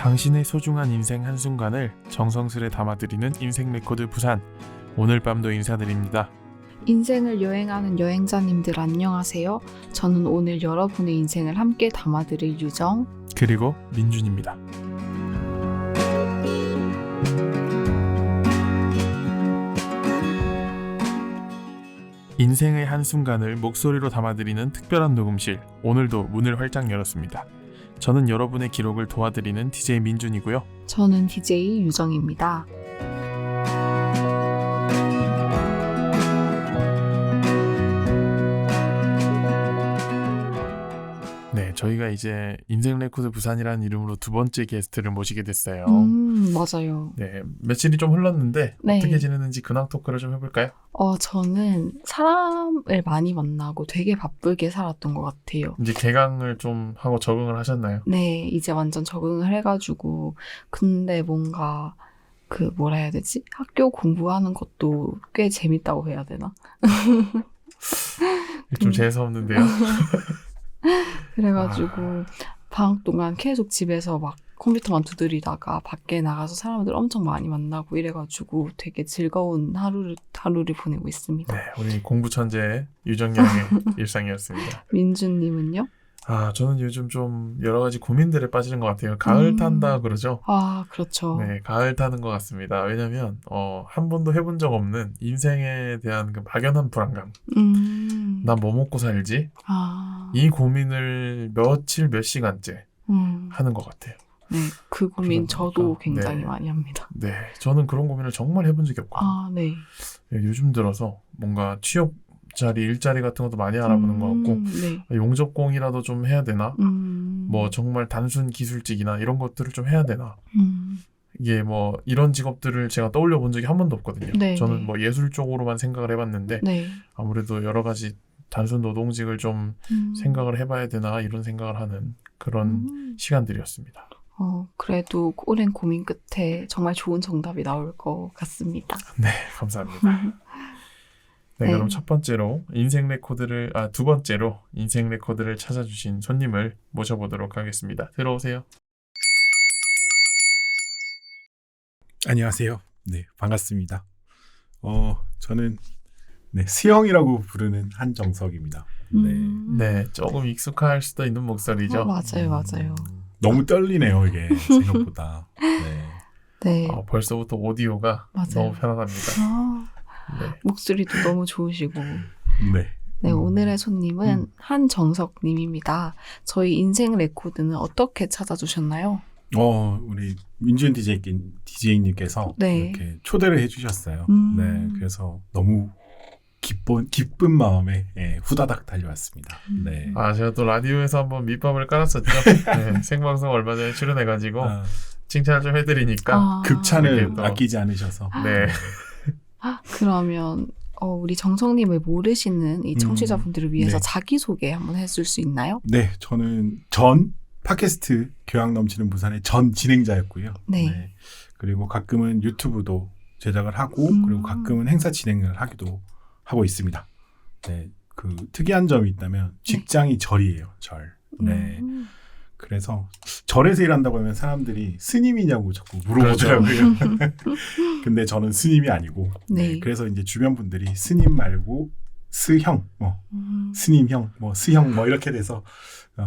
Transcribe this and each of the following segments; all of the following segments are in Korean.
당신의 소중한 인생 한순간을 정성스레 담아드리는 인생 레코드 부산. 오늘 밤도 인사드립니다. 인생을 여행하는 여행자님들 안녕하세요. 저는 오늘 여러분의 인생을 함께 담아드릴 유정 그리고 민준입니다. 인생의 한순간을 목소리로 담아드리는 특별한 녹음실, 오늘도 문을 활짝 열었습니다. 저는 여러분의 기록을 도와드리는 DJ 민준이고요. 저는 DJ 유정입니다. 네, 저희가 이제 인생 레코드 부산이라는 이름으로 두 번째 게스트를 모시게 됐어요. 맞아요. 네, 며칠이 좀 흘렀는데 네. 어떻게 지내는지 근황 토크를 좀 해볼까요? 저는 사람을 많이 만나고 되게 바쁘게 살았던 것 같아요. 이제 개강을 좀 하고 적응을 하셨나요? 네, 이제 완전 적응을 해가지고 근데 뭔가 뭐라 해야 되지? 학교 공부하는 것도 꽤 재밌다고 해야 되나? 좀 재수없는데요. 그래가지고 방학 동안 계속 집에서 막 컴퓨터만 두드리다가 밖에 나가서 사람들 엄청 많이 만나고 이래가지고 되게 즐거운 하루를 보내고 있습니다. 네, 우리 공부 천재 유정양의 일상이었습니다. 민준님은요? 저는 요즘 좀 여러 가지 고민들에 빠지는 것 같아요. 가을 탄다 그러죠? 아, 그렇죠. 네, 가을 타는 것 같습니다. 왜냐면 한 번도 해본 적 없는 인생에 대한 그 막연한 불안감. 난 뭐 먹고 살지? 이 고민을 며칠 몇 시간째 하는 것 같아요. 네, 그 고민 그러다 저도 보니까, 굉장히 네. 많이 합니다. 네, 저는 그런 고민을 정말 해본 적이 없거든요. 네. 요즘 들어서 뭔가 취업 자리, 일자리 같은 것도 많이 알아보는 것 같고 네. 용접공이라도 좀 해야 되나? 뭐 정말 단순 기술직이나 이런 것들을 좀 해야 되나? 이게 뭐 이런 직업들을 제가 떠올려 본 적이 한 번도 없거든요. 네, 저는 네. 뭐 예술 쪽으로만 생각을 해봤는데 네. 아무래도 여러 가지 단순 노동직을 좀 생각을 해봐야 되나 이런 생각을 하는 그런 시간들이었습니다. 그래도 오랜 고민 끝에 정말 좋은 정답이 나올 것 같습니다. 네, 감사합니다. 네, 그럼 두 번째로 인생 레코드를 찾아주신 손님을 모셔보도록 하겠습니다. 들어오세요. 안녕하세요. 네, 반갑습니다. 저는 수영이라고 부르는 한정석입니다. 네, 조금 익숙할 수도 있는 목소리죠. 맞아요. 너무 떨리네요, 이게 생각보다. 네. 벌써부터 오디오가 맞아요. 너무 편안합니다. 네. 목소리도 너무 좋으시고. 네. 네, 오늘의 손님은 한정석님입니다. 저희 인생 레코드는 어떻게 찾아주셨나요? 우리 민준 DJ님께서 네. 이렇게 초대를 해주셨어요. 네, 그래서 너무 기쁜 마음에 후다닥 달려왔습니다. 네. 제가 또 라디오에서 한번 밑밥을 깔았었죠. 네, 생방송 얼마 전에 출연해가지고 칭찬을 좀 해드리니까 극찬을 또, 아끼지 않으셔서. 네. 그러면 우리 정석님을 모르시는 이 청취자분들을 위해서 네. 자기소개 한번 해줄 수 있나요? 네, 저는 전 팟캐스트 교양 넘치는 부산의 전 진행자였고요. 네. 그리고 가끔은 유튜브도 제작을 하고 그리고 가끔은 행사 진행을 하기도 하고 있습니다. 네, 그 특이한 점이 있다면 직장이 절이에요. 절. 네. 그래서 절에서 일한다고 하면 사람들이 스님이냐고 자꾸 물어보더라고요. 근데 저는 스님이 아니고 네. 그래서 이제 주변 분들이 스님 말고 스형, 스님형, 스형 이렇게 돼서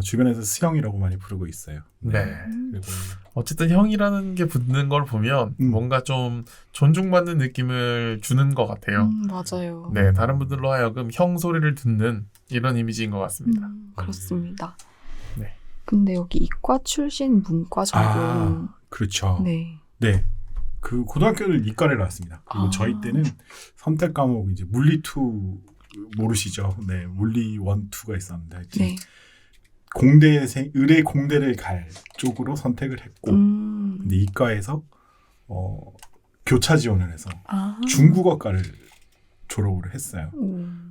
주변에서 스형이라고 많이 부르고 있어요. 네. 그리고 어쨌든 형이라는 게 붙는 걸 보면 뭔가 좀 존중받는 느낌을 주는 것 같아요. 맞아요. 네, 다른 분들로 하여금 형 소리를 듣는 이런 이미지인 것 같습니다. 그렇습니다. 네. 근데 여기 이과 출신 문과 전공. 그렇죠. 네. 네. 그 고등학교를 이과를 나왔습니다. 그리고 저희 때는 선택 과목 이제 물리 2 모르시죠? 네, 물리 1, 2가 있었는데 네. 의대 공대를 갈 쪽으로 선택을 했고, 근데 이과에서 교차 지원을 해서 중국어과를 졸업을 했어요.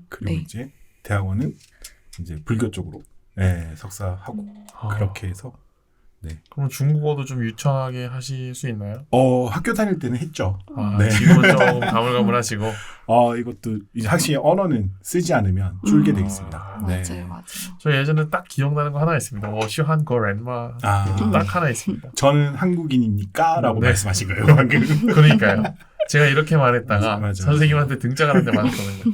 그리고 네. 이제 대학원은 이제 불교 쪽으로 석사하고 그렇게 해서 네. 그럼 중국어도 좀 유창하게 하실 수 있나요? 학교 다닐 때는 했죠. 네. 지금은 조금 가물가물하시고. 이것도 이제 확실히 언어는 쓰지 않으면 쫄게 돼 있습니다. 네. 맞아요. 저 예전에 딱 기억나는 거 하나 있습니다. 시한거 렌마 딱 하나 있습니다. 저는 한국인입니까?라고 네. 말씀하신 거예요 방금. 그러니까요. 제가 이렇게 말했다가 맞아. 선생님한테 등짝을 한 대 맞았거든요.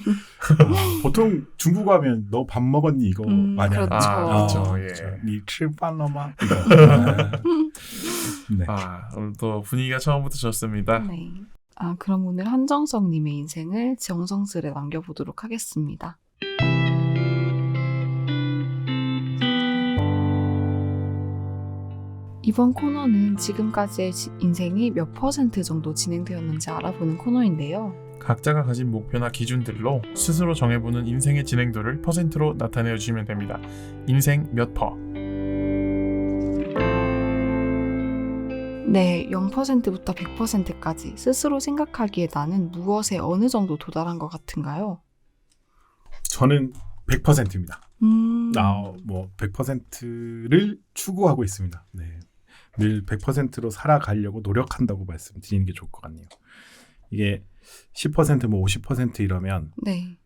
보통 중국어 하면 너 밥 먹었니 이거 많이 그렇죠. 하죠. 그렇죠. 예. 니吃饭了吗? 네. 오늘 또 분위기가 처음부터 좋습니다. 네. 그럼 오늘 한정석님의 인생을 정성스레 남겨보도록 하겠습니다. 이번 코너는 지금까지의 인생이 몇 % 정도 진행되었는지 알아보는 코너인데요. 각자가 가진 목표나 기준들로 스스로 정해보는 인생의 진행도를 퍼센트로 나타내어 주시면 됩니다. 인생 몇 퍼? 네, 0%부터 100%까지 스스로 생각하기에 나는 무엇에 어느 정도 도달한 것 같은가요? 저는 100%입니다. 뭐 100%를 추구하고 있습니다. 네. 늘 100%로 살아가려고 노력한다고 말씀드리는 게 좋을 것 같네요. 이게 10% 뭐 50% 이러면 네.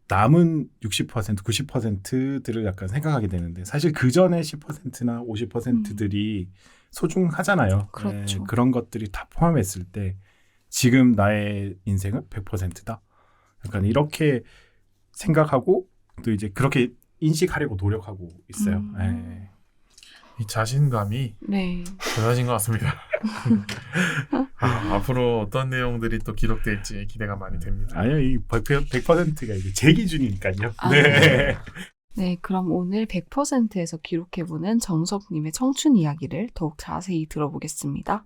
남은 60%, 90%들을 약간 생각하게 되는데 사실 그 전에 10%나 50%들이 소중하잖아요. 그렇죠. 네, 그런 것들이 다 포함했을 때 지금 나의 인생은 100%다. 약간 이렇게 생각하고 또 이제 그렇게 인식하려고 노력하고 있어요. 네. 이 자신감이 네. 대단하신 것 같습니다. 앞으로 어떤 내용들이 또 기록될지 기대가 많이 됩니다. 아니요, 이 100%가 이제 제 기준이니까요. 네. 네. 네, 그럼 오늘 100%에서 기록해보는 정석님의 청춘 이야기를 더욱 자세히 들어보겠습니다.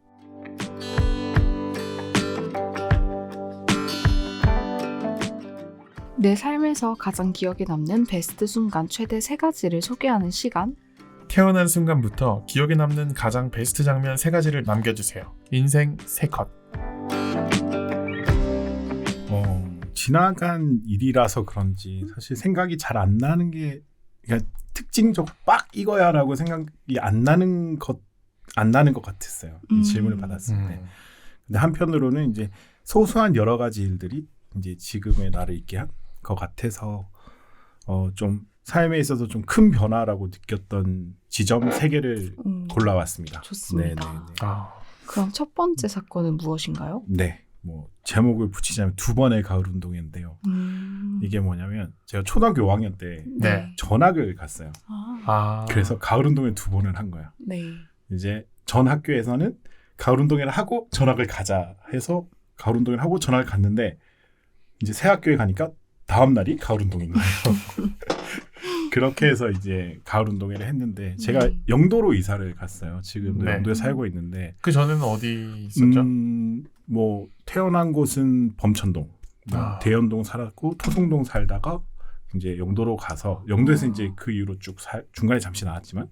내 삶에서 가장 기억에 남는 베스트 순간 최대 3가지를 소개하는 시간. 태어난 순간부터 기억에 남는 가장 베스트 장면 3가지를 남겨주세요. 인생 3컷. 지나간 일이라서 그런지 사실 생각이 잘 안 나는 게 그러니까 특징적으로 빡 이거야라고 생각이 안 나는 것 같았어요. 이 질문을 받았을 때. 근데 한편으로는 이제 소소한 여러 가지 일들이 이제 지금의 나를 있게 한 것 같아서 좀 삶에 있어서 좀 큰 변화라고 느꼈던 지점 3개를 골라왔습니다. 좋습니다. 네네네. 그럼 첫 번째 사건은 무엇인가요? 네, 뭐 제목을 붙이자면 2번의 가을 운동회인데요. 이게 뭐냐면 제가 초등학교 5학년 때 네. 전학을 갔어요. 그래서 가을 운동회 2번을 한 거야. 네. 이제 전 학교에서는 가을 운동회를 하고 전학을 가자 해서 가을 운동회를 하고 전학을 갔는데 이제 새 학교에 가니까 다음 날이 가을 운동인 거예요. 그렇게 해서 이제 가을 운동회를 했는데 제가 영도로 이사를 갔어요. 지금도 영도에 살고 있는데 그 전에는 어디 있었죠? 뭐 태어난 곳은 범천동, 대연동 살았고 토송동 살다가 이제 영도로 가서 영도에서 이제 그 이후로 쭉 중간에 잠시 나왔지만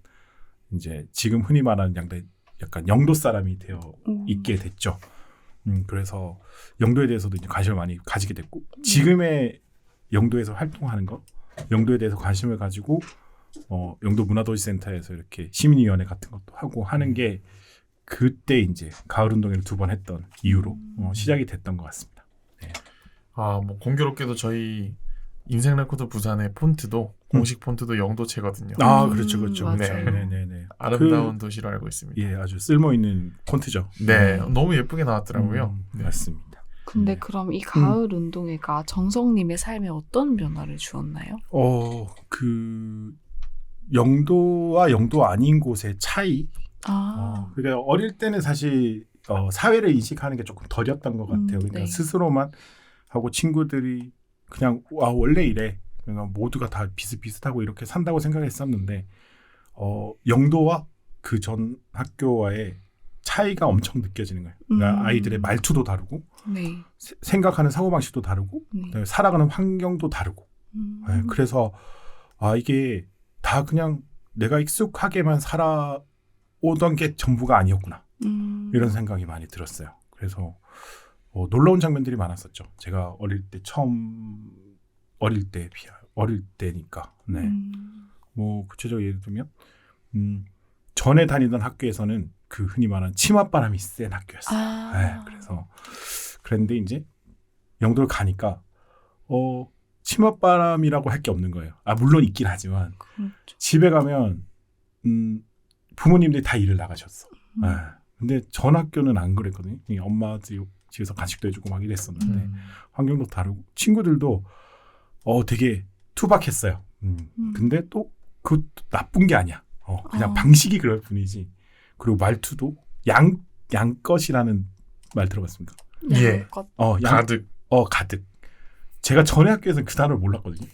이제 지금 흔히 말하는 약간 영도 사람이 되어 있게 됐죠. 그래서 영도에 대해서도 이제 관심을 많이 가지게 됐고 지금의 영도에서 활동하는 거, 영도에 대해서 관심을 가지고 영도 문화도시센터에서 이렇게 시민위원회 같은 것도 하고 하는 게 그때 이제 가을 운동회를 2번 했던 이유로 시작이 됐던 것 같습니다. 네. 뭐 공교롭게도 저희 인생 레코드 부산의 폰트도 공식 폰트도 영도체거든요. 그렇죠. 네. 아름다운 도시로 알고 있습니다. 예, 아주 쓸모 있는 폰트죠. 네, 너무 예쁘게 나왔더라고요. 네. 맞습니다. 근데 그럼 이 가을 운동회가 정성님의 삶에 어떤 변화를 주었나요? 그 영도와 영도 아닌 곳의 차이. 그러니까 어릴 때는 사실 사회를 인식하는 게 조금 덜렸던 것 같아요. 그러니까 네. 스스로만 하고 친구들이 그냥 원래 이래. 그러니까 모두가 다 비슷비슷하고 이렇게 산다고 생각했었는데 영도와 그 전 학교와의 차이가 엄청 느껴지는 거예요. 그러니까 아이들의 말투도 다르고 네. 생각하는 사고방식도 다르고 그다음에 살아가는 환경도 다르고 네, 그래서 이게 다 그냥 내가 익숙하게만 살아오던 게 전부가 아니었구나 이런 생각이 많이 들었어요. 그래서 놀라운 장면들이 많았었죠. 제가 어릴 때니까 네. 뭐 구체적으로 예를 들면 전에 다니던 학교에서는 그 흔히 말하는 치맛바람이 센 학교였어요. 아. 네, 그래서 그랬는데 이제 영도를 가니까 치맛바람이라고 할 게 없는 거예요. 물론 있긴 하지만 그렇죠. 집에 가면 부모님들이 다 일을 나가셨어. 네. 근데 전 학교는 안 그랬거든요. 엄마 집에서 간식도 해주고 막 이랬었는데 환경도 다르고 친구들도 되게 투박했어요. 근데 또 그 나쁜 게 아니야. 그냥 방식이 그럴 뿐이지. 그리고 말투도 양껏이라는 말 들어봤습니까? 예. 가득. 가득. 제가 전에 학교에서는 그 단어를 몰랐거든요.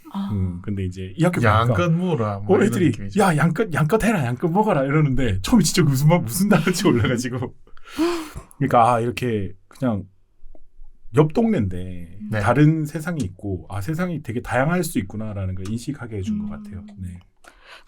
근데 이제 이 학교 가니까 양껏 뭐라 뭐 애들이 이런 느낌이죠. 야 양껏 해라, 양껏 먹어라 이러는데 처음에 진짜 무슨 단어인지 몰라가지고 그러니까 이렇게 그냥 옆 동네인데 네. 다른 세상이 있고 세상이 되게 다양할 수 있구나라는 걸 인식하게 해준 것 같아요. 네.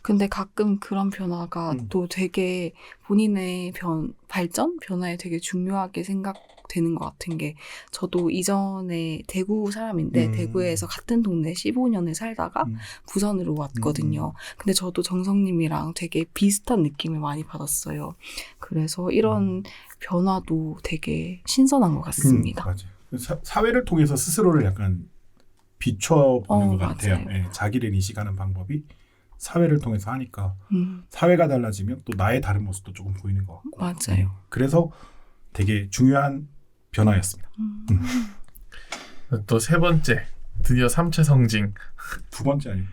근데 가끔 그런 변화가 또 되게 본인의 변화에 되게 중요하게 생각되는 것 같은 게 저도 이전에 대구 사람인데 대구에서 같은 동네 15년을 살다가 부산으로 왔거든요. 근데 저도 정성님이랑 되게 비슷한 느낌을 많이 받았어요. 그래서 이런 변화도 되게 신선한 것 같습니다. 맞아요. 사회를 통해서 스스로를 약간 비춰보는 것 같아요. 맞아요. 자기를 인식하는 방법이 사회를 통해서 하니까 사회가 달라지면 또 나의 다른 모습도 조금 보이는 것 같고 맞아요. 그래서 되게 중요한 변화였습니다. 또 세 번째 드디어 3차 성징. 두 번째 아니에요?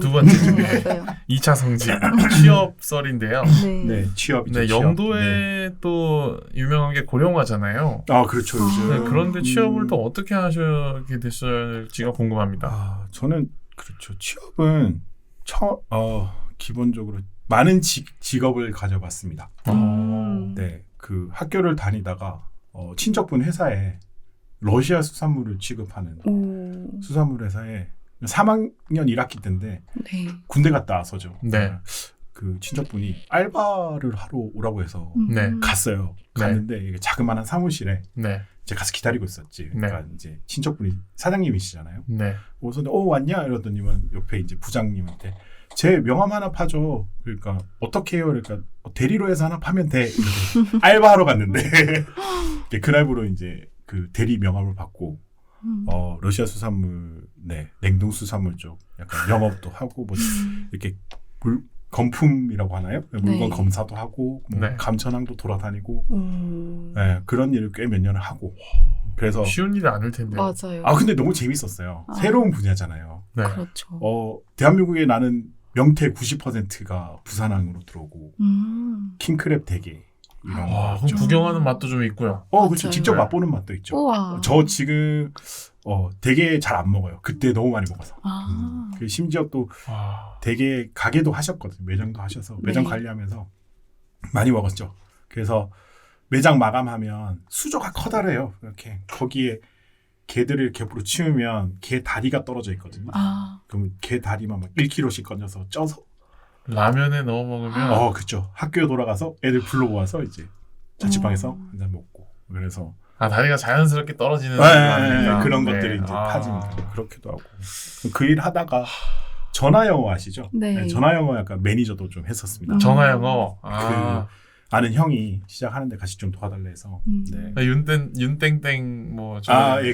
두 번째죠. 맞아요. 2차 성징 취업설인데요. 네. 취업이죠. 네, 취업. 영도에 또 유명한 게 고령화잖아요. 그렇죠. 요즘. 네, 그런데 취업을 또 어떻게 하시게 됐을지가 궁금합니다. 저는 그렇죠. 취업은 기본적으로 많은 직업을 가져봤습니다. 네, 그 학교를 다니다가 친척분 회사에 러시아 수산물을 취급하는 수산물 회사에 3학년 1학기 때인데 네. 군대 갔다 와서죠. 네. 그 친척분이 알바를 하러 오라고 해서 네. 갔어요. 갔는데 이게 자그마한 사무실에 네. 제가 가서 기다리고 있었지. 그러니까 이제 친척분이 사장님이시잖아요. 네. 그래서 왔냐 이러더니만 옆에 이제 부장님한테 제 명함 하나 파줘. 그러니까 어떻게 해요? 그러니까 대리로 해서 하나 파면 돼. 이러더니 알바하러 갔는데 그날부로 이제 그 대리 명함을 받고 러시아 수산물, 냉동 수산물 쪽 약간 영업도 하고 뭐 이렇게 검품이라고 하나요? 물건 검사도 하고 뭐 감천항도 돌아다니고 그런 일을 꽤 몇 년을 하고 그래서 쉬운 일이 아닐 텐데. 맞아요. 근데 너무 재밌었어요. 새로운 분야잖아요. 네. 그렇죠. 대한민국에 나는 명태 90%가 부산항으로 들어오고 킹크랩 대게 이런 거 그럼 구경하는 맛도 좀 있고요. 그렇죠. 직접 맛보는 맛도 있죠. 우와. 저 지금 대게 잘 안 먹어요. 그때 너무 많이 먹어서. 심지어 또 대게 가게도 하셨거든요. 매장도 하셔서 매장 관리하면서 많이 먹었죠. 그래서 매장 마감하면 수조가 커다래요. 이렇게 거기에 게들을 이렇게 옆으로 치우면 게 다리가 떨어져 있거든요. 그럼 게 다리만 막 1kg씩 건져서 쪄서 라면에 넣어 먹으면 그렇죠. 학교에 돌아가서 애들 불러 모아서 이제 자취방에서 한잔 먹고 그래서 다리가 자연스럽게 떨어지는 그런 것들이 이제 타집니다. 그렇기도 하고 그 일 하다가 전화 영어 아시죠? 네. 전화 영어 약간 매니저도 좀 했었습니다. 전화 영어. 아는 형이 시작하는데 같이 좀 도와달래 해서. 윤땡땡 뭐.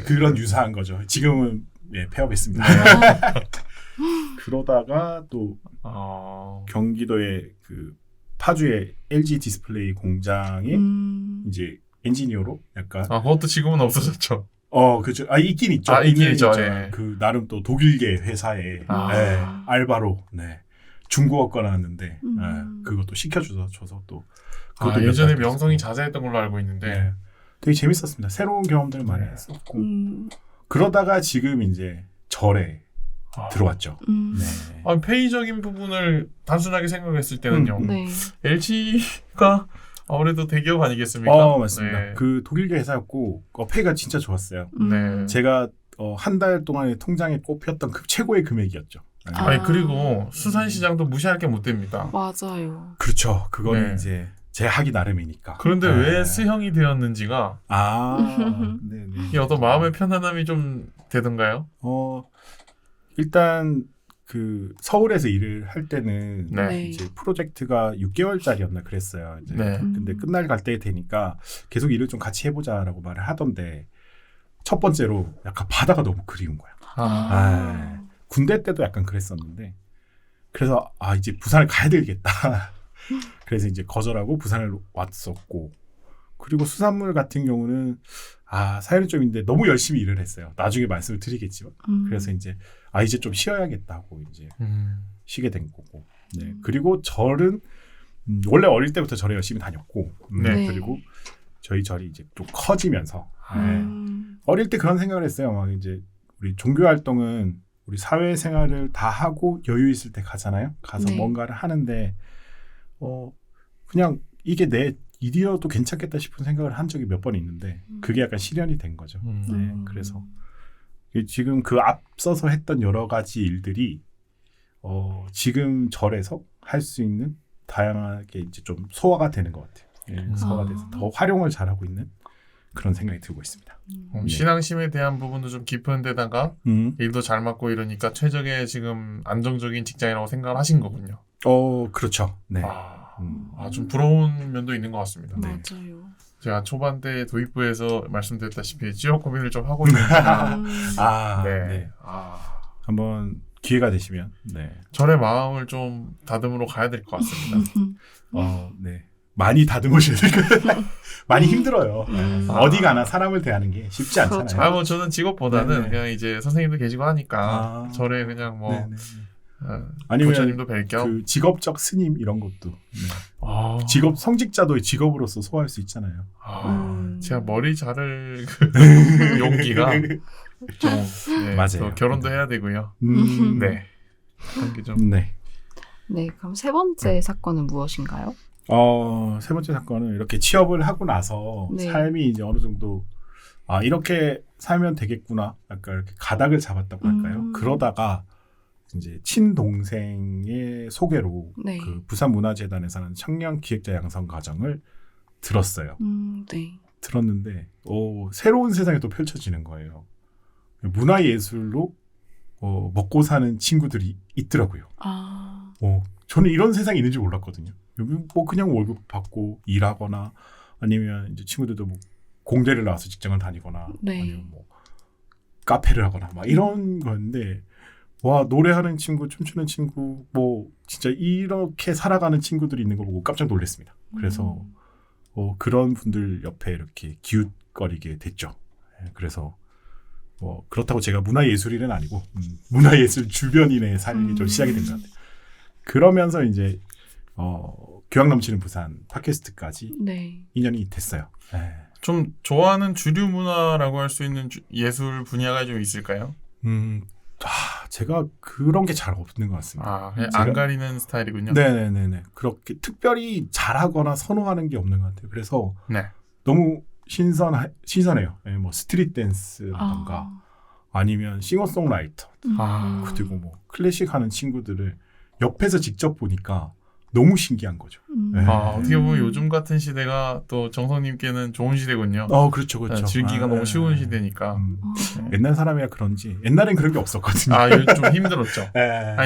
그런 유사한 거죠. 지금은 폐업했습니다. 그러다가 또 경기도의 그 파주의 LG 디스플레이 공장에 이제 엔지니어로 약간. 그것도 지금은 없어졌죠. 그죠. 있긴 있죠. 있긴 있죠. 그 나름 또 독일계 회사에 알바로 중국어과 나왔는데 그것도 시켜줘서 또. 예전에 명성이 자자했던 걸로 알고 있는데 되게 재밌었습니다. 새로운 경험들을 많이 했었고 그러다가 지금 이제 절에 들어왔죠. 페이적인 부분을 단순하게 생각했을 때는요. LG가 아무래도 대기업 아니겠습니까? 맞습니다. 그 독일계 회사였고 페이가 진짜 좋았어요. 제가 한 달 동안에 통장에 꼽혔던 최고의 금액이었죠. 그리고 수산시장도 무시할 게 못 됩니다. 맞아요. 그렇죠. 그거는 이제 제 하기 나름이니까. 그런데 왜 스형이 되었는지가 이 어떤 마음의 편안함이 좀 되던가요? 일단 그 서울에서 일을 할 때는 네. 이제 프로젝트가 6개월짜리였나 그랬어요. 이제 네. 근데 끝날 갈 때 되니까 계속 일을 좀 같이 해보자라고 말을 하던데 첫 번째로 약간 바다가 너무 그리운 거야. 군대 때도 약간 그랬었는데 그래서 이제 부산을 가야 되겠다. 그래서 이제 거절하고 부산을 왔었고 그리고 수산물 같은 경우는 사연이 좀 있는데 너무 열심히 일을 했어요. 나중에 말씀을 드리겠지만 그래서 이제 이제 좀 쉬어야겠다고 이제 쉬게 된 거고. 네. 그리고 절은 원래 어릴 때부터 절에 열심히 다녔고 네. 그리고 저희 절이 이제 좀 커지면서 어릴 때 그런 생각을 했어요. 막 이제 우리 종교 활동은 우리 사회 생활을 다 하고 여유 있을 때 가잖아요. 가서 네. 뭔가를 하는데 그냥 이게 내 일이어도 괜찮겠다 싶은 생각을 한 적이 몇 번 있는데 그게 약간 실현이 된 거죠. 네, 그래서 지금 그 앞서서 했던 여러 가지 일들이 지금 절에서 할 수 있는 다양하게 이제 좀 소화가 되는 것 같아요. 네, 소화가 돼서 더 활용을 잘하고 있는 그런 생각이 들고 있습니다. 네. 신앙심에 대한 부분도 좀 깊은 데다가 일도 잘 맞고 이러니까 최적의 지금 안정적인 직장이라고 생각을 하신 거군요. 그렇죠. 네. 좀 부러운 면도 있는 것 같습니다. 네. 맞아요. 제가 초반 때 도입부에서 말씀드렸다시피 취업 고민을 좀 하고 있는데 네. 한번 기회가 되시면 절의 마음을 좀 다듬으러 가야 될 것 같습니다. 네. 많이 다듬으셔야 될 거예요. 많이 힘들어요. 어디 가나 사람을 대하는 게 쉽지 않잖아요. 그렇죠. 뭐 저는 직업보다는 네네. 그냥 이제 선생님도 계시고 하니까 절에 그냥 뭐 네네. 아니면 부처님도 뵐 겸 그 직업적 스님 이런 것도 직업 성직자도 직업으로서 소화할 수 있잖아요. 제가 머리 자를 용기가 좀 맞아요. 또 결혼도 해야 되고요. 네. 그런 게 좀 네, 그럼 세 번째 사건은 무엇인가요? 세 번째 사건은 이렇게 취업을 하고 나서 네. 삶이 이제 어느 정도 이렇게 살면 되겠구나. 약간 이렇게 가닥을 잡았다고 할까요? 그러다가 이제 친동생의 소개로 네. 그 부산문화재단에서 하는 청년 기획자 양성 과정을 들었어요. 네. 들었는데 새로운 세상이 또 펼쳐지는 거예요. 문화예술로 먹고 사는 친구들이 있더라고요. 저는 이런 세상이 있는지 몰랐거든요. 여기 뭐 그냥 월급 받고 일하거나 아니면 이제 친구들도 뭐 공대를 나와서 직장을 다니거나 네. 아니면 뭐 카페를 하거나 막 이런 건데 노래하는 친구, 춤추는 친구 뭐 진짜 이렇게 살아가는 친구들이 있는 거 보고 깜짝 놀랐습니다. 그래서 그런 분들 옆에 이렇게 기웃거리게 됐죠. 그래서 그렇다고 제가 문화예술인은 아니고 문화예술 주변인의 삶이 좀 시작이 된 것 같아요. 그러면서 이제 교양 넘치는 부산 팟캐스트까지 인연이 됐어요. 좀 좋아하는 주류 문화라고 할 수 있는 예술 분야가 좀 있을까요? 제가 그런 게 잘 없는 것 같습니다. 그냥 안 가리는 스타일이군요. 네네네네. 그렇게 특별히 잘하거나 선호하는 게 없는 것 같아요. 그래서 너무 신선해요. 뭐 스트릿 댄스라던가 아니면 싱어송라이터 그리고 뭐 클래식 하는 친구들을 옆에서 직접 보니까 너무 신기한 거죠. 어떻게 보면 요즘 같은 시대가 또 정성님께는 좋은 시대군요. 그렇죠. 즐기기가 너무 쉬운 시대니까. 옛날 사람이라 그런지 옛날엔 그런 게 없었거든요. 요즘 좀 힘들었죠.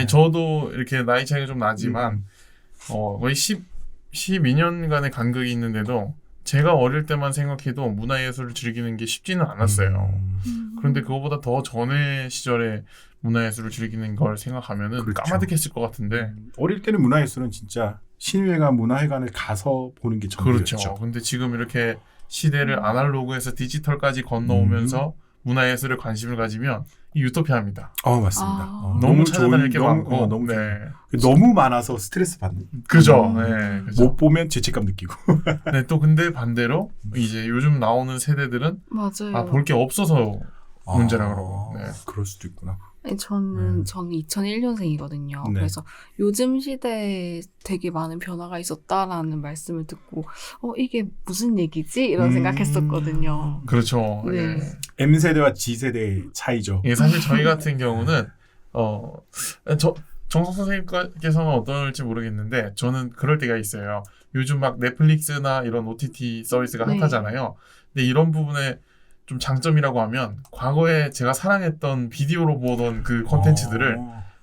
저도 이렇게 나이 차이가 좀 나지만 거의 12년간의 간극이 있는데도 제가 어릴 때만 생각해도 문화예술을 즐기는 게 쉽지는 않았어요. 그런데 그거보다 더 전의 시절에 문화예술을 즐기는 걸 생각하면은 그렇죠. 까마득했을 것 같은데 어릴 때는 문화예술은 진짜 신의회관, 문화회관을 가서 보는 게 전부였죠. 그렇죠. 근데 지금 이렇게 시대를 아날로그에서 디지털까지 건너오면서 문화예술에 관심을 가지면 이 유토피아입니다. 맞습니다. 너무 찾아다닐 게 많고 너무 많아서 스트레스 받는. 그죠. 그죠. 못 보면 죄책감 느끼고. 또 근데 반대로 이제 요즘 나오는 세대들은 맞아요. 볼 게 없어서 문제라 그러고. 그럴 수도 있구나. 저는 2001년생이거든요. 그래서 요즘 시대에 되게 많은 변화가 있었다라는 말씀을 듣고 이게 무슨 얘기지? 이런 생각했었거든요. 그렇죠. M세대와 G세대의 차이죠. 사실 저희 같은 경우는 정석 선생님께서는 어떨지 모르겠는데 저는 그럴 때가 있어요. 요즘 막 넷플릭스나 이런 OTT 서비스가 핫하잖아요. 근데 이런 부분에 좀 장점이라고 하면 과거에 제가 사랑했던 비디오로 보던 그 콘텐츠들을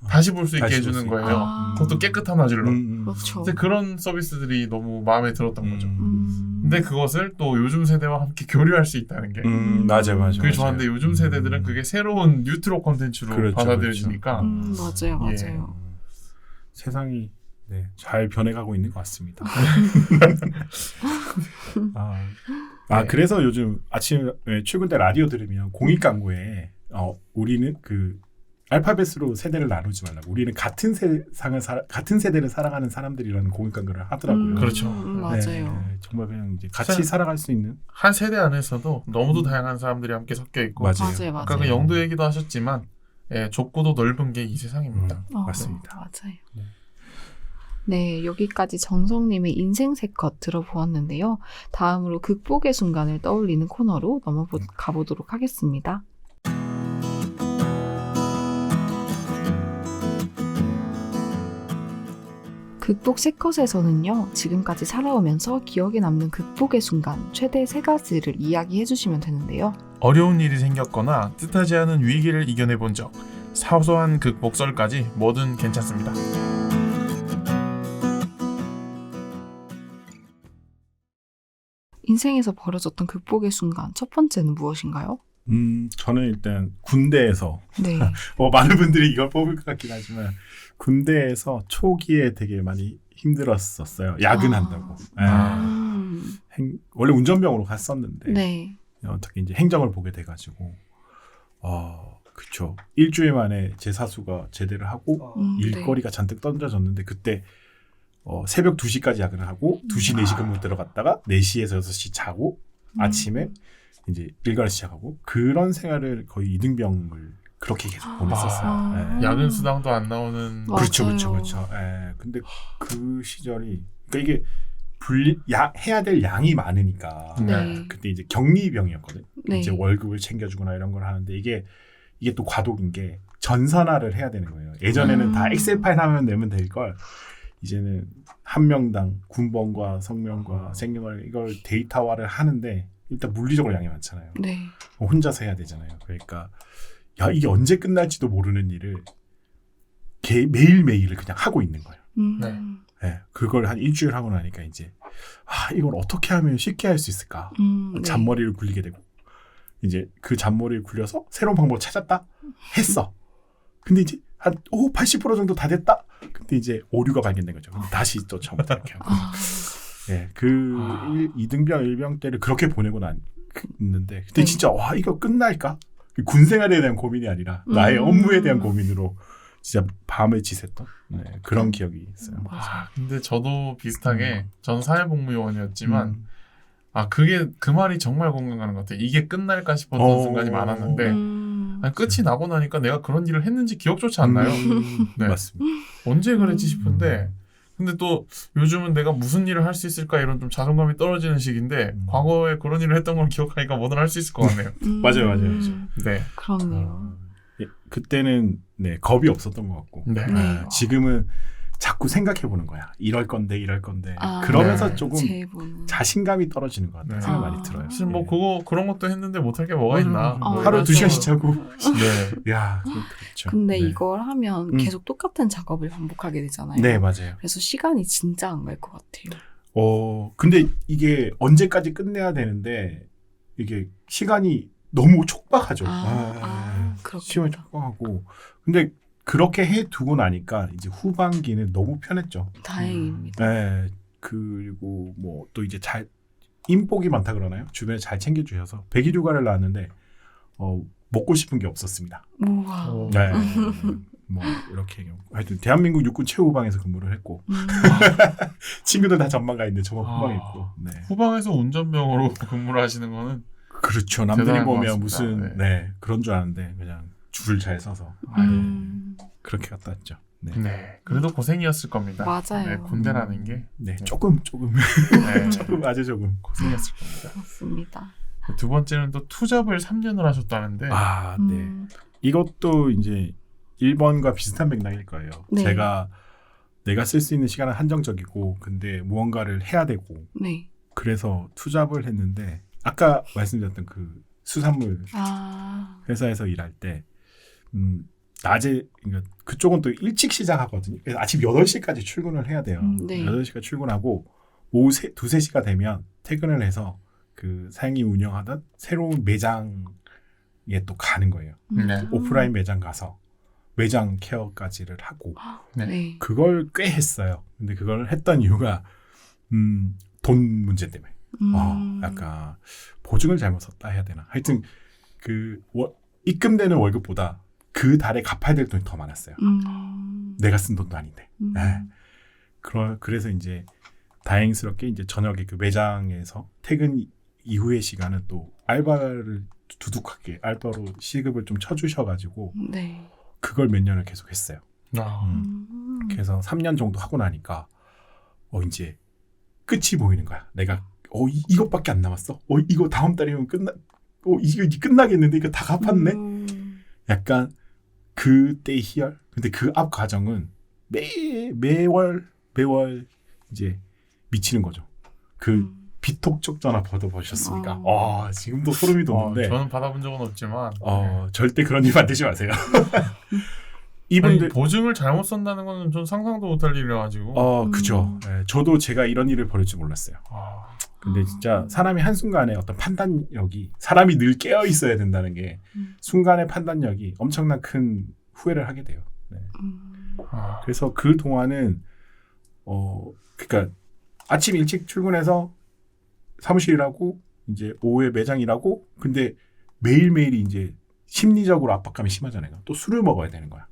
다시 볼 수 있게 다시 볼수 해주는 있게. 거예요. 아. 그것도 깨끗한 화질로. 그렇죠. 근데 그런 서비스들이 너무 마음에 들었던 거죠. 음. 근데 그것을 또 요즘 세대와 함께 교류할 수 있다는 게 맞아요. 그게 좋았는데 요즘 세대들은 그게 새로운 뉴트로 콘텐츠로 그렇죠, 받아들여지니까 맞아요, 예. 맞아요. 세상이 네, 잘 변해가고 있는 것 같습니다. 네. 그래서 요즘 아침에 출근 때 라디오 들으면 공익 광고에 우리는 그 알파벳으로 세대를 나누지 말라고 우리는 같은 세대를 살아가는 사람들이라는 공익 광고를 하더라고요. 그렇죠. 맞아요. 네, 정말 그냥 이제 같이 살아갈 수 있는 한 세대 안에서도 너무도 다양한 사람들이 함께 섞여 있고 맞아요. 아까 그 영도 얘기도 하셨지만 좁고도 넓은 게 이 세상입니다. 맞습니다. 맞아요. 네. 네, 여기까지 정성님의 인생 세컷 들어보았는데요. 다음으로 극복의 순간을 떠올리는 코너로 가보도록 하겠습니다. 극복 세컷에서는요, 지금까지 살아오면서 기억에 남는 극복의 순간 최대 3가지를 이야기해 주시면 되는데요. 어려운 일이 생겼거나 뜻하지 않은 위기를 이겨내 본 적, 사소한 극복설까지 뭐든 괜찮습니다. 인생에서 벌어졌던 극복의 순간 첫 번째는 무엇인가요? 저는 일단 군대에서 네. 많은 분들이 이걸 뽑을 것 같긴 하지만 군대에서 초기에 되게 많이 힘들었었어요. 야근한다고. 원래 운전병으로 갔었는데 네. 어떻게 이제 행정을 보게 돼가지고 그쵸. 일주일 만에 제 사수가 제대를 하고 일거리가 잔뜩 던져졌는데 그때 새벽 2시까지 야근을 하고 2시 4시 근무 들어갔다가 4시에서 6시 자고 아침에 이제 일과를 시작하고 그런 생활을 거의 이등병을 그렇게 계속 보냈었어요. 네. 야근 수당도 안 나오는. 그렇죠. 근데 그 시절이 그러니까 이게 해야 될 양이 많으니까 네. 그때 이제 격리병이었거든. 네. 이제 월급을 챙겨주거나 이런 걸 하는데 이게 또 과도기인 게 전산화를 해야 되는 거예요. 예전에는 다 엑셀 파일 하면 내면 될 걸 이제는 한 명당 군번과 성명과 생년월 이걸 데이터화를 하는데 일단 물리적으로 양이 많잖아요. 네. 혼자서 해야 되잖아요. 그러니까 이게 언제 끝날지도 모르는 일을 매일매일을 그냥 하고 있는 거예요. 네. 네, 그걸 한 일주일 하고 나니까 이제 이걸 어떻게 하면 쉽게 할 수 있을까? 네. 잔머리를 굴리게 되고 이제 그 잔머리를 굴려서 새로운 방법을 찾았다? 했어. 근데 이제 한 80% 정도 다 됐다? 근데 이제 오류가 발견된 거죠. 근데 다시 또 처음부터 이렇게 하고. 네, 이등병, 일병 때를 그렇게 보내고 있는데 그때 진짜 이거 끝날까? 군생활에 대한 고민이 아니라 나의 업무에 대한 고민으로 진짜 밤을 지샜던 그런 기억이 있어요. 근데 저도 비슷하게 전 사회복무요원이었지만 그게 그 말이 정말 공감 가는 것 같아요. 이게 끝날까 싶었던 순간이 많았는데 끝이 나고 나니까 내가 그런 일을 했는지 기억조차 안 나요. 네. 맞습니다. 언제 그랬지 싶은데 근데 또 요즘은 내가 무슨 일을 할 수 있을까 이런 좀 자존감이 떨어지는 시기인데 과거에 그런 일을 했던 걸 기억하니까 뭐든 할 수 있을 것 같네요. 맞아요. 네. 그렇네요. 그때는 겁이 없었던 것 같고 네. 지금은 자꾸 생각해보는 거야. 이럴 건데 그러면서 조금 자신감이 떨어지는 것 같아요. 생각 많이 들어요. 사실 그런 것도 했는데 못할 게 뭐가 있나. 하루 2시간씩 자고. 네. 야, 그렇죠. 근데 이걸 하면 계속 똑같은 작업을 반복하게 되잖아요. 네, 맞아요. 그래서 시간이 진짜 안 갈 것 같아요. 근데 이게 언제까지 끝내야 되는데 이게 시간이 너무 촉박하죠. 그렇구나. 시간이 촉박하고. 근데 그렇게 해두고 나니까 이제 후반기는 너무 편했죠. 다행입니다. 네. 그리고 또 이제 인복이 많다 그러나요? 주변에 잘 챙겨주셔서 100일 휴가를 나왔는데 먹고 싶은 게 없었습니다. 우와. 네. 이렇게 하여튼 대한민국 육군 최후방에서 근무를 했고 친구들 다 전방 가 있는데 저만 후방에 있고. 네. 후방에서 운전병으로 근무를 하시는 거는 그렇죠. 남들이 보면 무슨 그런 줄 아는데 그냥 줄을 잘 서서 그렇게 갔다 왔죠. 네. 그래도 고생이었을 겁니다. 맞아요. 네, 군대라는 게. 조금. 네. 아주 조금 고생이었을 겁니다. 맞습니다. 두 번째는 또 투잡을 3년을 하셨다는데. 네. 이것도 이제 1번과 비슷한 맥락일 거예요. 네. 내가 쓸 수 있는 시간은 한정적이고 근데 무언가를 해야 되고 그래서 투잡을 했는데 아까 말씀드렸던 그 수산물 회사에서 일할 때 낮에 그러니까 그쪽은 또 일찍 시작하거든요. 그래서 아침 8시까지 출근을 해야 돼요. 네. 8시까지 출근하고 오후 2-3시가 되면 퇴근을 해서 그 사장님이 운영하던 새로운 매장에 또 가는 거예요. 네. 오프라인 매장 가서 매장 케어까지를 하고 네. 네. 그걸 꽤 했어요. 근데 그걸 했던 이유가 돈 문제 때문에. 약간 보증을 잘못 썼다 해야 되나. 하여튼 그 입금되는 월급보다 그 달에 갚아야 될 돈이 더 많았어요. 내가 쓴 돈도 아닌데. 네. 그래서 이제 다행스럽게 이제 저녁에 그 매장에서 퇴근 이후의 시간은 또 알바를 두둑하게 알바로 시급을 좀 쳐주셔가지고 네. 그걸 몇 년을 계속 했어요. 아. 그래서 3년 정도 하고 나니까 이제 끝이 보이는 거야. 내가 이것밖에 안 남았어. 이거 다음 달이면 이거 끝나겠는데 이거 다 갚았네. 약간 그때의 희열. 근데 그 앞 과정은 매월 이제 미치는 거죠. 그 비톡적 전화 받아보셨습니까? 지금도 소름이 돋는데. 저는 받아본 적은 없지만 절대 그런 일 만들지 마세요. 이분들 보증을 잘못 쓴다는 거는 좀 상상도 못할 일이라 가지고. 그죠. 네, 저도 제가 이런 일을 벌일 줄 몰랐어요. 근데 진짜 사람이 한순간에 어떤 판단력이 사람이 늘 깨어 있어야 된다는 게 순간의 판단력이 엄청난 큰 후회를 하게 돼요. 네. 그래서 그 동안은 그러니까 아침 일찍 출근해서 사무실 일하고 이제 오후에 매장 일하고 근데 매일매일이 이제 심리적으로 압박감이 심하잖아요. 또 술을 먹어야 되는 거야.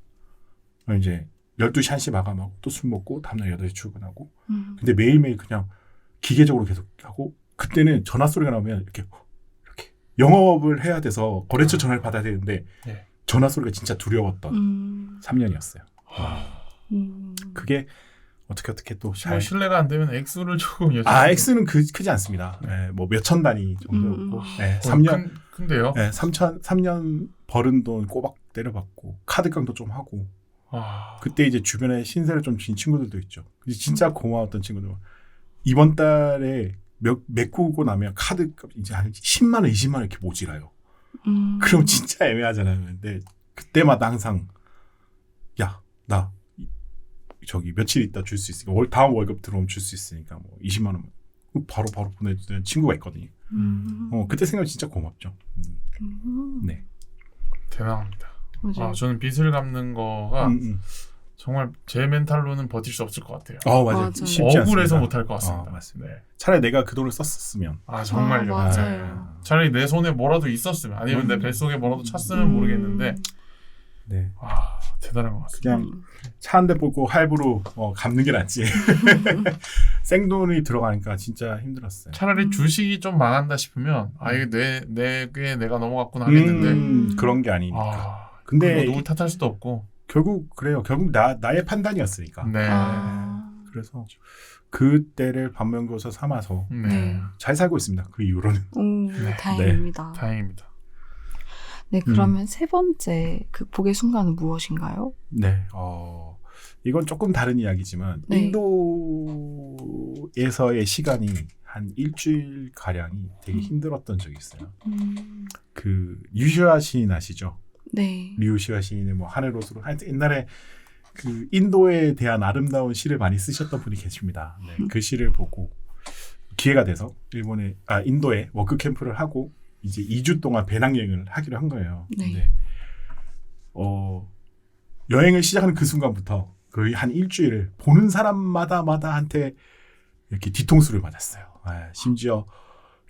이제 12시 1시 마감하고 또 술 먹고 다음날 8시 출근하고 근데 매일매일 그냥 기계적으로 계속 하고 그때는 전화 소리가 나오면 이렇게 영업을 해야 돼서 거래처 전화를 받아야 되는데 네. 전화 소리가 진짜 두려웠던 3년이었어요. 그게 어떻게 또 잘 신뢰가 안 되면 액수를 조금 여쭤볼게요. 액수는 크지 않습니다. 네, 뭐 몇천 단위 정도였고 3년 큰데요. 네, 3년 벌은 돈 꼬박 때려받고 카드깡도 좀 하고 그때 이제 주변에 신세를 좀 진 친구들도 있죠. 진짜 고마웠던 친구들 이번 달에 메꾸고 나면 카드값 이제 한 10만 원, 20만 원 이렇게 모자라요. 그럼 진짜 애매하잖아요. 근데 그때마다 항상 야, 나 저기 며칠 있다 줄 수 있으니까 다음 월급 들어오면 줄 수 있으니까 뭐 20만 원 바로 보내주는 친구가 있거든요. 그때 생각하면 진짜 고맙죠. 네, 대단합니다. 저는 빚을 갚는 거가 정말 제 멘탈로는 버틸 수 없을 것 같아요. 맞아요. 쉽지 억울해서 않습니다. 못할 것 같습니다. 맞습니다. 네. 차라리 내가 그 돈을 썼으면. 정말요. 맞아요. 차라리 내 손에 뭐라도 있었으면 아니면 내 뱃속에 뭐라도 찼으면 모르겠는데 네. 대단한 것 같습니다. 그냥 차 한 대 뽑고 할부로 갚는 게 낫지. 생돈이 들어가니까 진짜 힘들었어요. 차라리 주식이 좀 망한다 싶으면 이게 내게 내가 넘어갔구나 하겠는데 그런 게 아니니까. 근데 누굴 탓할 수도 없고 결국 그래요. 결국 나의 판단이었으니까. 네. 그래서 그때를 반면교사 삼아서 잘 살고 있습니다. 그 이후로는. 다행입니다. 다행입니다. 네, 그러면 세 번째 극복의 순간은 무엇인가요? 네, 이건 조금 다른 이야기지만 인도에서의 시간이 한 일주일 가량이 되게 힘들었던 적이 있어요. 그 류시아 시인 아시죠? 네. 류시아 시인의 뭐 하늘 옷으로 하여튼 옛날에 그 인도에 대한 아름다운 시를 많이 쓰셨던 분이 계십니다. 네, 그 시를 보고 기회가 돼서 인도에 워크 캠프를 하고 이제 2주 동안 배낭여행을 하기로 한 거예요. 네. 근데 여행을 시작하는 그 순간부터 거의 한 일주일을 보는 사람마다한테 이렇게 뒤통수를 맞았어요. 심지어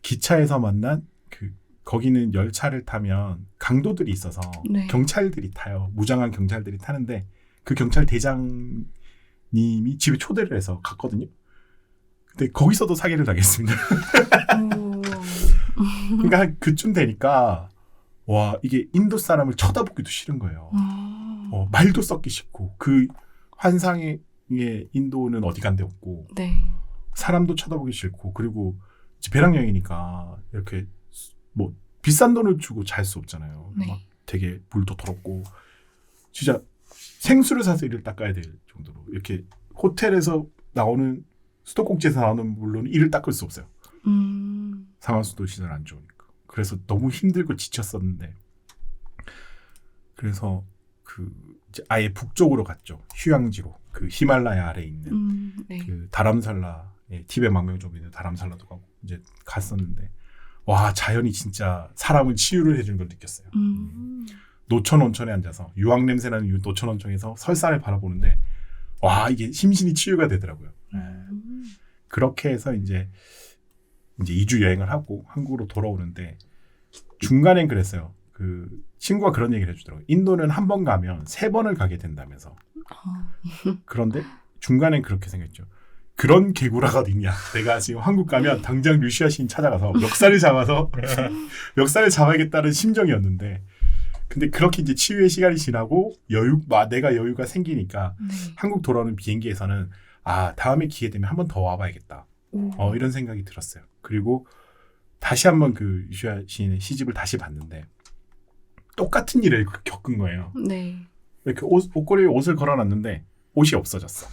기차에서 만난 거기는 열차를 타면 강도들이 있어서 경찰들이 타요. 무장한 경찰들이 타는데 그 경찰 대장님이 집에 초대를 해서 갔거든요. 근데 거기서도 사기를 당했습니다. 그러니까 한 그쯤 되니까 이게 인도 사람을 쳐다보기도 싫은 거예요. 말도 섞기 싫고 그 환상의 인도는 어디 간 데 없고 사람도 쳐다보기 싫고 그리고 배낭여행이니까 이렇게 뭐 비싼 돈을 주고 잘 수 없잖아요. 막 되게 물도 더럽고 진짜 생수를 사서 이를 닦아야 될 정도로 이렇게 호텔에서 나오는 수도꼭지에서 나오는 물로는 이를 닦을 수 없어요. 상하수도 시설 안 좋으니까. 그래서 너무 힘들고 지쳤었는데 그래서 그 이제 아예 북쪽으로 갔죠. 휴양지로 그 히말라야 아래에 있는 네. 그 다람살라, 티베트 망명적으로 있는 다람살라도 가고 이제 갔었는데 와 자연이 진짜 사람을 치유를 해주는 걸 느꼈어요. 노천 온천에 앉아서 유황 냄새 나는 노천 온천에서 설산을 바라보는데 와 이게 심신이 치유가 되더라고요. 그렇게 해서 이제 2주 여행을 하고 한국으로 돌아오는데 중간엔 그랬어요. 그 친구가 그런 얘기를 해주더라고요. 인도는 한 번 가면 3번을 가게 된다면서. 그런데 중간엔 그렇게 생겼죠. 그런 개구라가 어딨냐. 내가 지금 한국 가면 당장 류시아 시인 찾아가서 멱살을 잡아서 멱살을 잡아야겠다는 심정이었는데 근데 그렇게 이제 치유의 시간이 지나고 내가 여유가 생기니까 한국 돌아오는 비행기에서는 다음에 기회 되면 한 번 더 와봐야겠다. 이런 생각이 들었어요. 그리고 다시 한번 그 류시아 시인의 시집을 다시 봤는데 똑같은 일을 겪은 거예요. 네. 이렇게 옷걸이에 옷을 걸어놨는데 옷이 없어졌어.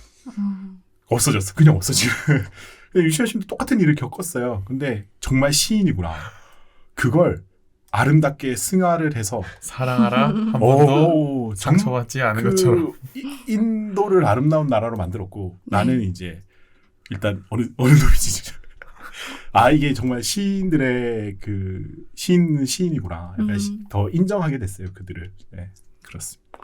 없어졌어. 그냥 없어지고. 류시아 시인도 똑같은 일을 겪었어요. 근데 정말 시인이구나. 그걸 아름답게 승화를 해서 사랑하라 한 번도 상처받지 않은 것처럼 인도를 아름다운 나라로 만들었고 나는 이제 일단 어느 놈이지 이게 정말 시인들의 그 시인이구나 약간 더 인정하게 됐어요 그들을. 네, 그렇습니다.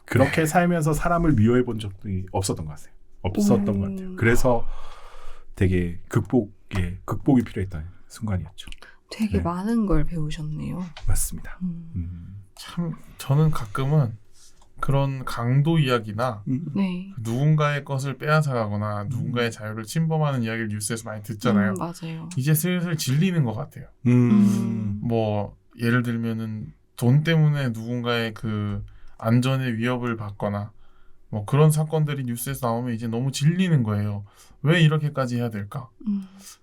그렇게 살면서 사람을 미워해 본 적이 없었던 것 같아요. 그래서 되게 극복이 필요했던 순간이었죠. 되게 많은 걸 배우셨네요. 맞습니다. 참 저는 가끔은 그런 강도 이야기나 네. 누군가의 것을 빼앗아가거나 누군가의 자유를 침범하는 이야기를 뉴스에서 많이 듣잖아요. 맞아요. 이제 슬슬 질리는 것 같아요. 뭐 예를 들면은 돈 때문에 누군가의 그 안전에 위협을 받거나 뭐 그런 사건들이 뉴스에서 나오면 이제 너무 질리는 거예요. 왜 이렇게까지 해야 될까?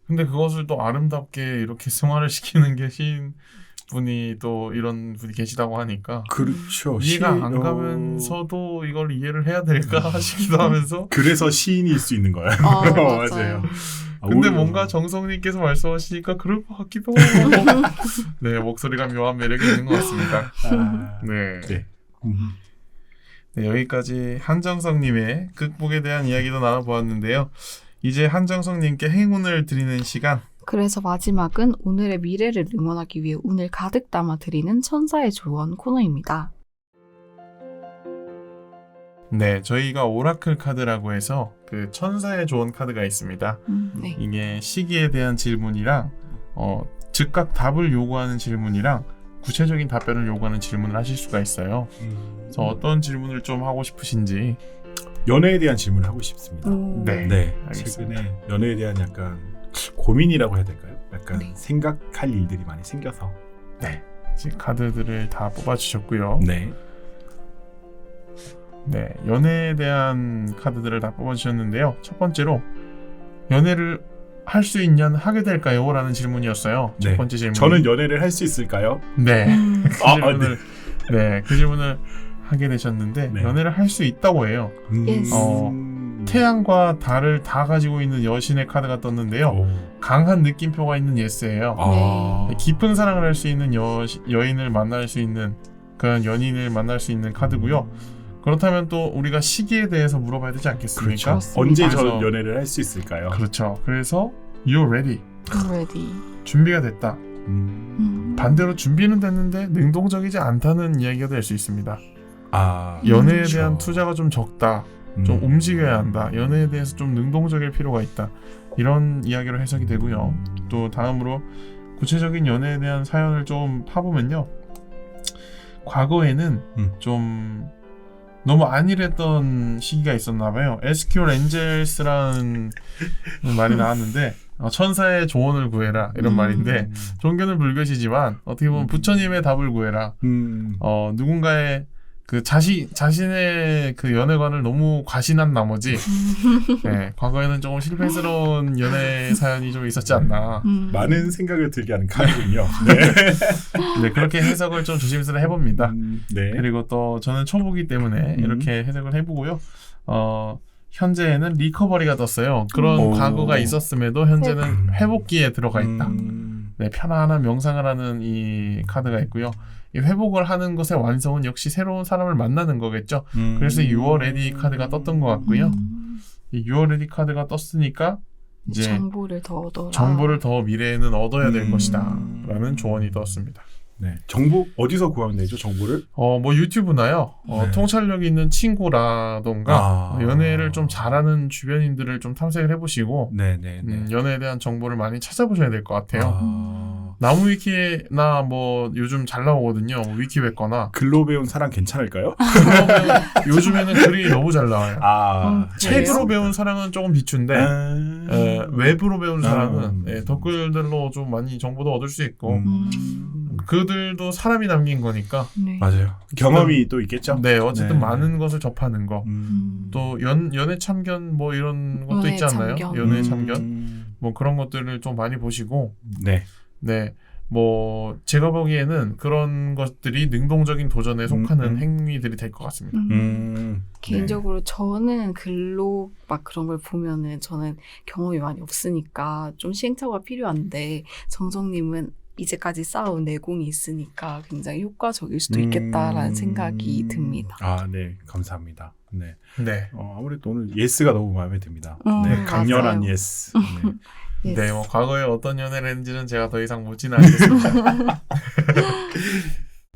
근데 그것을 또 아름답게 이렇게 승화를 시키는 게 시인분이 또 이런 분이 계시다고 하니까 그렇죠. 이해가 안 가면서도 이걸 이해를 해야 될까 싶기도 하면서 그래서 시인일 수 있는 거예요. 맞아요. 근데 뭔가 정성님께서 말씀하시니까 그럴 것 같기도 하고 네, 목소리가 묘한 매력이 있는 것 같습니다. 네. 네, 여기까지 한정성님의 극복에 대한 이야기도 나눠보았는데요. 이제 한정성님께 행운을 드리는 시간. 그래서 마지막은 오늘의 미래를 응원하기 위해 운을 가득 담아 드리는 천사의 조언 코너입니다. 네, 저희가 오라클 카드라고 해서 그 천사의 조언 카드가 있습니다. 네. 이게 시기에 대한 질문이랑 즉각 답을 요구하는 질문이랑 구체적인 답변을 요구하는 질문을 하실 수가 있어요. 그래서 어떤 질문을 좀 하고 싶으신지. 연애에 대한 질문을 하고 싶습니다. 네, 알겠습니다. 최근에 연애에 대한 약간 고민이라고 해야 될까요? 약간 생각할 일들이 많이 생겨서. 네, 지금 카드들을 다 뽑아주셨고요. 네, 연애에 대한 카드들을 다 뽑아주셨는데요. 첫 번째로 연애를 할 수 있냐는 하게 될까요? 라는 질문이었어요. 첫 번째 질문. 저는 연애를 할 수 있을까요? 네. 그 질문을 하게 되셨는데 연애를 할 수 있다고 해요. 태양과 달을 다 가지고 있는 여신의 카드가 떴는데요. 강한 느낌표가 있는 예스예요. 깊은 사랑을 할 수 있는 여인을 만날 수 있는 그런 연인을 만날 수 있는 카드고요. 그렇다면 또 우리가 시기에 대해서 물어봐야 되지 않겠습니까? 그렇죠. 언제 저는 연애를 할 수 있을까요? 그렇죠. 그래서 You're ready. 준비가 됐다. 반대로 준비는 됐는데 능동적이지 않다는 이야기가 될 수 있습니다. 연애에 그렇죠. 대한 투자가 좀 적다. 좀 움직여야 한다. 연애에 대해서 좀 능동적일 필요가 있다. 이런 이야기로 해석이 되고요. 또 다음으로 구체적인 연애에 대한 사연을 좀 파보면요. 과거에는 좀 너무 안일했던 시기가 있었나 봐요. SQL 엔젤스라는 말이 나왔는데 천사의 조언을 구해라 이런 말인데 종교는 불교시지만 어떻게 보면 부처님의 답을 구해라. 누군가의 그 자신의 그 연애관을 너무 과신한 나머지 과거에는 조금 실패스러운 연애 사연이 좀 있었지 않나. 많은 생각을 들게 하는 카드군요. 네, 그렇게 해석을 좀 조심스레 해봅니다. 네. 그리고 또 저는 초보기 때문에 이렇게 해석을 해보고요. 현재에는 리커버리가 떴어요. 그런 과거가 있었음에도 현재는 회복기에 들어가 있다. 네, 편안한 명상을 하는 이 카드가 있고요. 이 회복을 하는 것의 완성은 역시 새로운 사람을 만나는 거겠죠. 그래서 6월 레디 카드가 떴던 것 같고요. 이 6월 레디 카드가 떴으니까 이제 정보를 더 얻어라. 정보를 더 미래에는 얻어야 될 것이다 라는 조언이 떴습니다. 네. 정보 어디서 구하면 되죠? 정보를? 뭐 유튜브나요. 네. 통찰력 있는 친구라던가 연애를 좀 잘하는 주변인들을 좀 탐색을 해보시고 연애에 대한 정보를 많이 찾아보셔야 될 것 같아요. 나무 위키나 뭐 요즘 잘 나오거든요. 위키백과나. 글로 배운 사랑 괜찮을까요? 요즘에는 글이 너무 잘 나와요. 책으로 그래요? 배운 사랑은 조금 비추인데 웹으로 배운 사랑은 댓글들로 좀 많이 정보도 얻을 수 있고 그들도 사람이 남긴 거니까. 네. 맞아요. 경험이 또 있겠죠. 네, 어쨌든 네. 많은 것을 접하는 거. 또 연애 참견 뭐 이런 것도 있지 않나요? 연애 참견. 뭐 그런 것들을 좀 많이 보시고. 네, 뭐 제가 보기에는 그런 것들이 능동적인 도전에 속하는 행위들이 될 것 같습니다. 개인적으로 저는 글로 막 그런 걸 보면은 저는 경험이 많이 없으니까 좀 시행착오가 필요한데 정성님은 이제까지 쌓아온 내공이 있으니까 굉장히 효과적일 수도 있겠다라는 생각이 듭니다. 네, 감사합니다. 네. 아무래도 오늘 예스가 너무 마음에 듭니다. 강렬한 맞아요. 예스. 네, 뭐 과거에 어떤 연애를 했는지는 제가 더 이상 묻지는 않겠습니다.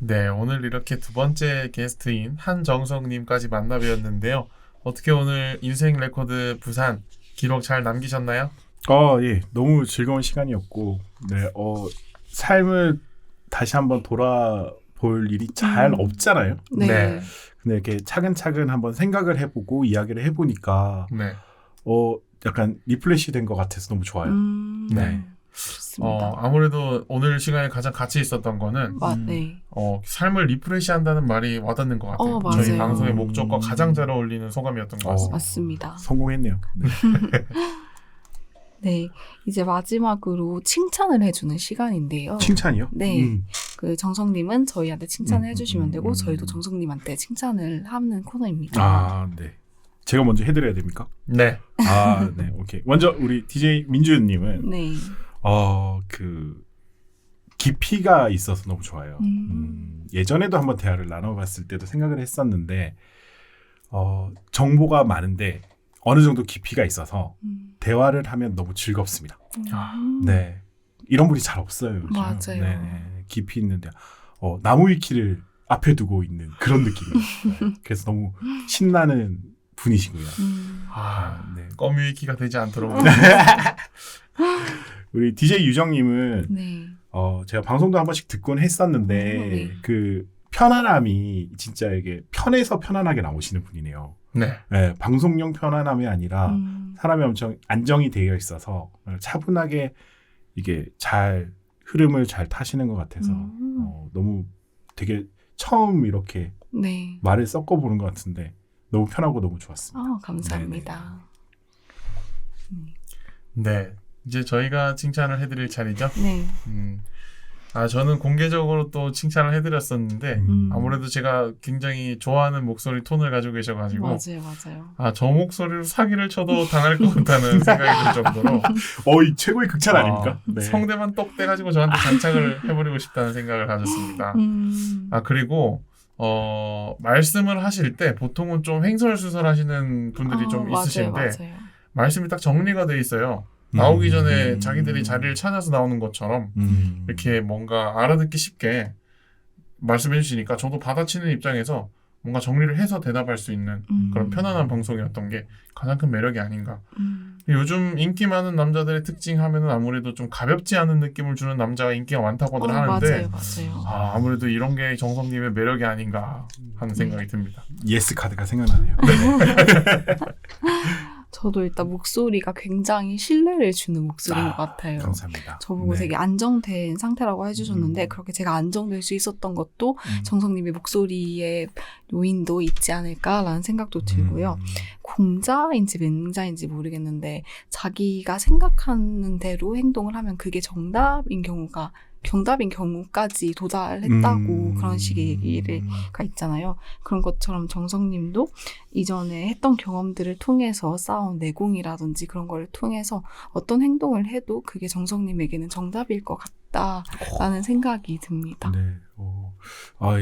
네, 오늘 이렇게 두 번째 게스트인 한정석님까지 만나뵈었는데요. 어떻게 오늘 인생 레코드 부산 기록 잘 남기셨나요? 예, 너무 즐거운 시간이었고, 삶을 다시 한번 돌아볼 일이 잘 없잖아요. 네. 근데 이렇게 차근차근 한번 생각을 해보고 이야기를 해보니까, 약간 리플레시 된 것 같아서 너무 좋아요. 네. 좋습니다. 아무래도 오늘 시간에 가장 가치 있었던 거는 삶을 리프레시 한다는 말이 와닿는 것 같아요. 맞아요. 저희 방송의 목적과 가장 잘 어울리는 소감이었던 것 같습니다. 맞습니다. 성공했네요. 네, 이제 마지막으로 칭찬을 해주는 시간인데요. 칭찬이요? 네, 그 정성님은 저희한테 칭찬을 해주시면 되고 저희도 정성님한테 칭찬을 하는 코너입니다. 네. 제가 먼저 해드려야 됩니까? 네. 네, 오케이. 먼저 우리 DJ 민주님은 깊이가 있어서 너무 좋아요. 예전에도 한번 대화를 나눠봤을 때도 생각을 했었는데 정보가 많은데 어느 정도 깊이가 있어서 대화를 하면 너무 즐겁습니다. 네, 이런 분이 잘 없어요. 요즘. 맞아요. 네, 깊이 있는데 나무 위키를 앞에 두고 있는 그런 느낌이에요. 그래서 너무 신나는 분이시고요. 네. 껌위키가 되지 않도록. 우리 DJ 유정님은 제가 방송도 한 번씩 듣곤 했었는데 그 편안함이 진짜 이게 편해서 편안하게 나오시는 분이네요. 네, 방송용 편안함이 아니라 사람이 엄청 안정이 되어 있어서 차분하게 이게 잘 흐름을 잘 타시는 것 같아서 너무 되게 처음 이렇게 말을 섞어보는 것 같은데 너무 편하고 너무 좋았습니다. 감사합니다. 네, 이제 저희가 칭찬을 해드릴 차례죠. 네. 저는 공개적으로 또 칭찬을 해드렸었는데 아무래도 제가 굉장히 좋아하는 목소리 톤을 가지고 계셔가지고 맞아요. 저 목소리로 사기를 쳐도 당할 것 같다는 생각이 들 정도로 이 최고의 극찬 아닙니까? 네. 성대만 똑 떼가지고 저한테 장착을 해버리고 싶다는 생각을 가졌습니다. 그리고 말씀을 하실 때 보통은 좀 횡설수설 하시는 분들이 좀 있으신데 맞아요. 말씀이 딱 정리가 돼 있어요. 나오기 전에 자기들이 자리를 찾아서 나오는 것처럼 이렇게 뭔가 알아듣기 쉽게 말씀해 주시니까 저도 받아치는 입장에서 뭔가 정리를 해서 대답할 수 있는 그런 편안한 방송이었던 게 가장 큰 매력이 아닌가. 요즘 인기 많은 남자들의 특징 하면은 아무래도 좀 가볍지 않은 느낌을 주는 남자가 인기가 많다고들 하는데 맞아요. 아무래도 이런 게 정성님의 매력이 아닌가 하는 생각이 듭니다. 예스 카드가 생각나네요. 저도 일단 목소리가 굉장히 신뢰를 주는 목소리인 것 같아요. 감사합니다. 저보고 되게 안정된 상태라고 해주셨는데 그렇게 제가 안정될 수 있었던 것도 정성님의 목소리의 요인도 있지 않을까라는 생각도 들고요. 공자인지 맹자인지 모르겠는데 자기가 생각하는 대로 행동을 하면 그게 정답인 경우까지 도달했다고 그런 식의 얘기가 있잖아요. 그런 것처럼 정성님도 이전에 했던 경험들을 통해서 쌓아온 내공이라든지 그런 걸 통해서 어떤 행동을 해도 그게 정성님에게는 정답일 것 같다라는 생각이 듭니다. 네.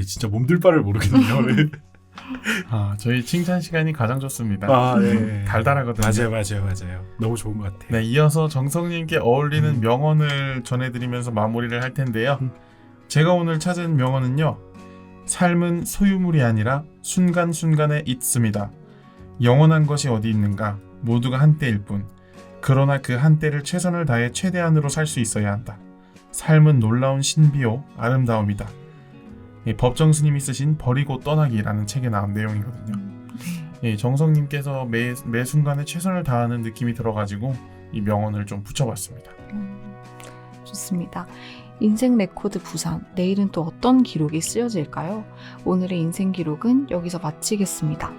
진짜 몸둘 바를 모르겠네요. 네. 저희 칭찬 시간이 가장 좋습니다. 네. 달달하거든요. 맞아요. 너무 좋은 것 같아요. 네, 이어서 정성님께 어울리는 명언을 전해드리면서 마무리를 할 텐데요. 제가 오늘 찾은 명언은요. 삶은 소유물이 아니라 순간순간에 있습니다. 영원한 것이 어디 있는가? 모두가 한때일 뿐. 그러나 그 한때를 최선을 다해 최대한으로 살 수 있어야 한다. 삶은 놀라운 신비요 아름다움이다. 법정 스님이 쓰신 버리고 떠나기라는 책에 나온 내용이거든요. 정성님께서 매 순간에 최선을 다하는 느낌이 들어가지고 이 명언을 좀 붙여봤습니다. 좋습니다. 인생 레코드 부산, 내일은 또 어떤 기록이 쓰여질까요? 오늘의 인생 기록은 여기서 마치겠습니다.